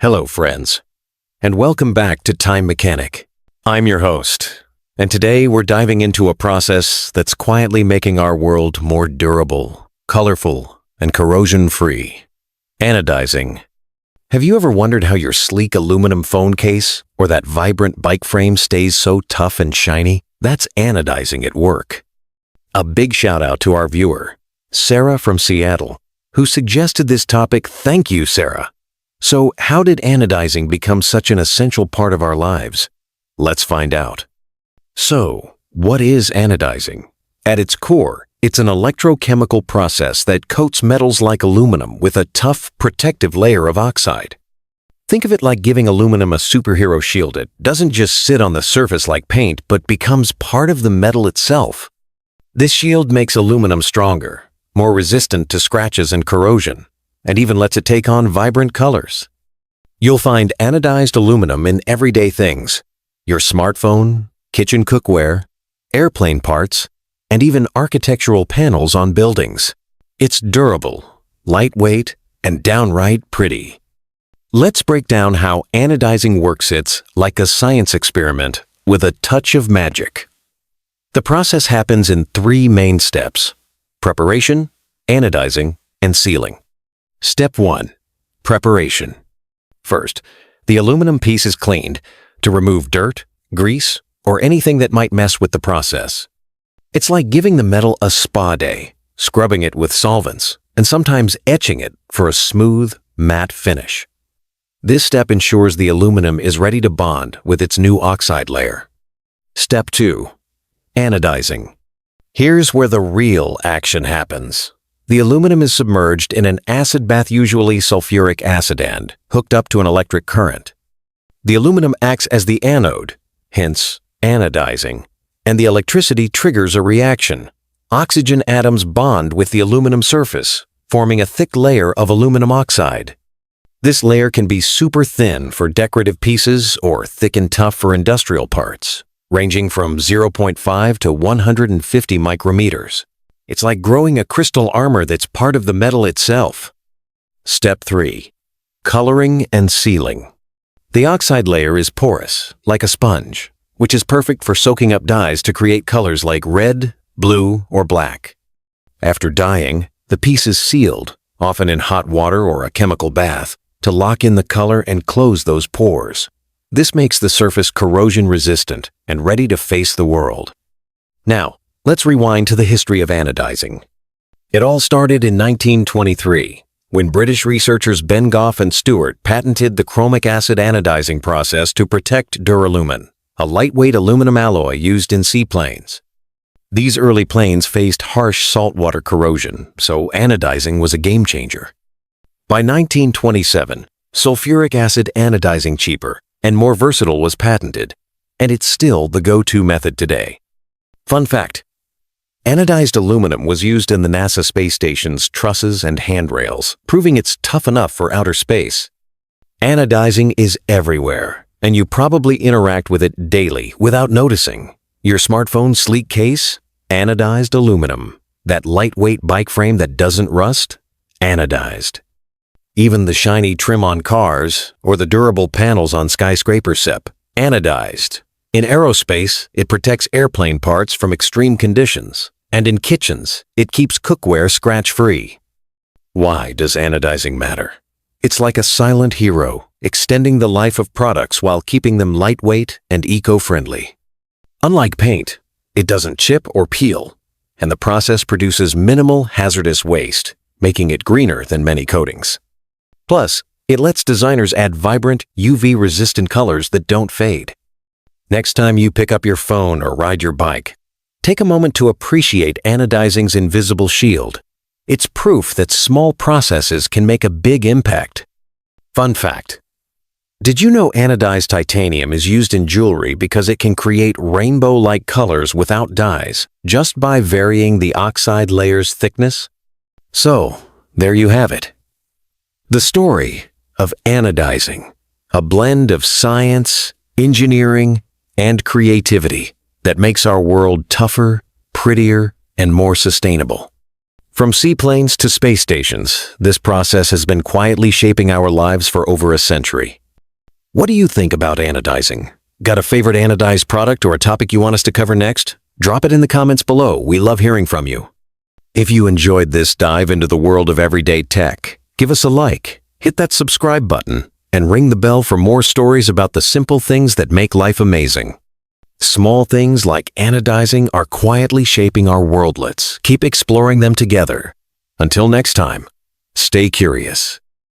Hello, friends, and welcome back to Time Mechanic. I'm your host, and today we're diving into a process that's quietly making our world more durable, colorful, and corrosion-free. Anodizing. Have you ever wondered how your sleek aluminum phone case or that vibrant bike frame stays so tough and shiny? That's anodizing at work. A big shout out to our viewer, Sarah from Seattle, who suggested this topic. Thank you, Sarah. So, how did anodizing become such an essential part of our lives? Let's find out. So, what is anodizing? At its core, it's an electrochemical process that coats metals like aluminum with a tough, protective layer of oxide. Think of it like giving aluminum a superhero shield. It doesn't just sit on the surface like paint, but becomes part of the metal itself. This shield makes aluminum stronger, more resistant to scratches and corrosion, and even lets it take on vibrant colors. You'll find anodized aluminum in everyday things: your smartphone, kitchen cookware, airplane parts, and even architectural panels on buildings. It's durable, lightweight, and downright pretty. Let's break down how anodizing works. It's like a science experiment with a touch of magic. The process happens in three main steps: preparation, anodizing, and sealing. Step 1. Preparation. First, the aluminum piece is cleaned to remove dirt, grease, or anything that might mess with the process. It's like giving the metal a spa day, scrubbing it with solvents, and sometimes etching it for a smooth, matte finish. This step ensures the aluminum is ready to bond with its new oxide layer. Step 2. Anodizing. Here's where the real action happens. The aluminum is submerged in an acid bath, usually sulfuric acid, and hooked up to an electric current. The aluminum acts as the anode, hence anodizing, and the electricity triggers a reaction. Oxygen atoms bond with the aluminum surface, forming a thick layer of aluminum oxide. This layer can be super thin for decorative pieces or thick and tough for industrial parts, ranging from 0.5 to 150 micrometers. It's like growing a crystal armor that's part of the metal itself. Step 3. Coloring and sealing. The oxide layer is porous, like a sponge, which is perfect for soaking up dyes to create colors like red, blue, or black. After dyeing, the piece is sealed, often in hot water or a chemical bath, to lock in the color and close those pores. This makes the surface corrosion-resistant and ready to face the world. Now, let's rewind to the history of anodizing. It all started in 1923, when British researchers Ben Goff and Stewart patented the chromic acid anodizing process to protect duralumin, a lightweight aluminum alloy used in seaplanes. These early planes faced harsh saltwater corrosion, so anodizing was a game-changer. By 1927, sulfuric acid anodizing, cheaper and more versatile, was patented, and it's still the go-to method today. Fun fact: anodized aluminum was used in the NASA space station's trusses and handrails, proving it's tough enough for outer space. Anodizing is everywhere, and you probably interact with it daily without noticing. Your smartphone's sleek case? Anodized aluminum. That lightweight bike frame that doesn't rust? Anodized. Even the shiny trim on cars or the durable panels on skyscrapers? Anodized. In aerospace, it protects airplane parts from extreme conditions, and in kitchens, it keeps cookware scratch-free. Why does anodizing matter? It's like a silent hero, extending the life of products while keeping them lightweight and eco-friendly. Unlike paint, it doesn't chip or peel, and the process produces minimal hazardous waste, making it greener than many coatings. Plus, it lets designers add vibrant, UV-resistant colors that don't fade. Next time you pick up your phone or ride your bike, take a moment to appreciate anodizing's invisible shield. It's proof that small processes can make a big impact. Fun fact: did you know anodized titanium is used in jewelry because it can create rainbow-like colors without dyes, just by varying the oxide layer's thickness? So, there you have it. The story of anodizing, a blend of science, engineering, and creativity that makes our world tougher, prettier, and more sustainable. From seaplanes to space stations, this process has been quietly shaping our lives for over a century. What do you think about anodizing? Got a favorite anodized product or a topic you want us to cover next? Drop it in the comments below. We love hearing from you. If you enjoyed this dive into the world of everyday tech, give us a like, hit that subscribe button, and ring the bell for more stories about the simple things that make life amazing. Small things like anodizing are quietly shaping our world. Let's keep exploring them together. Until next time, stay curious.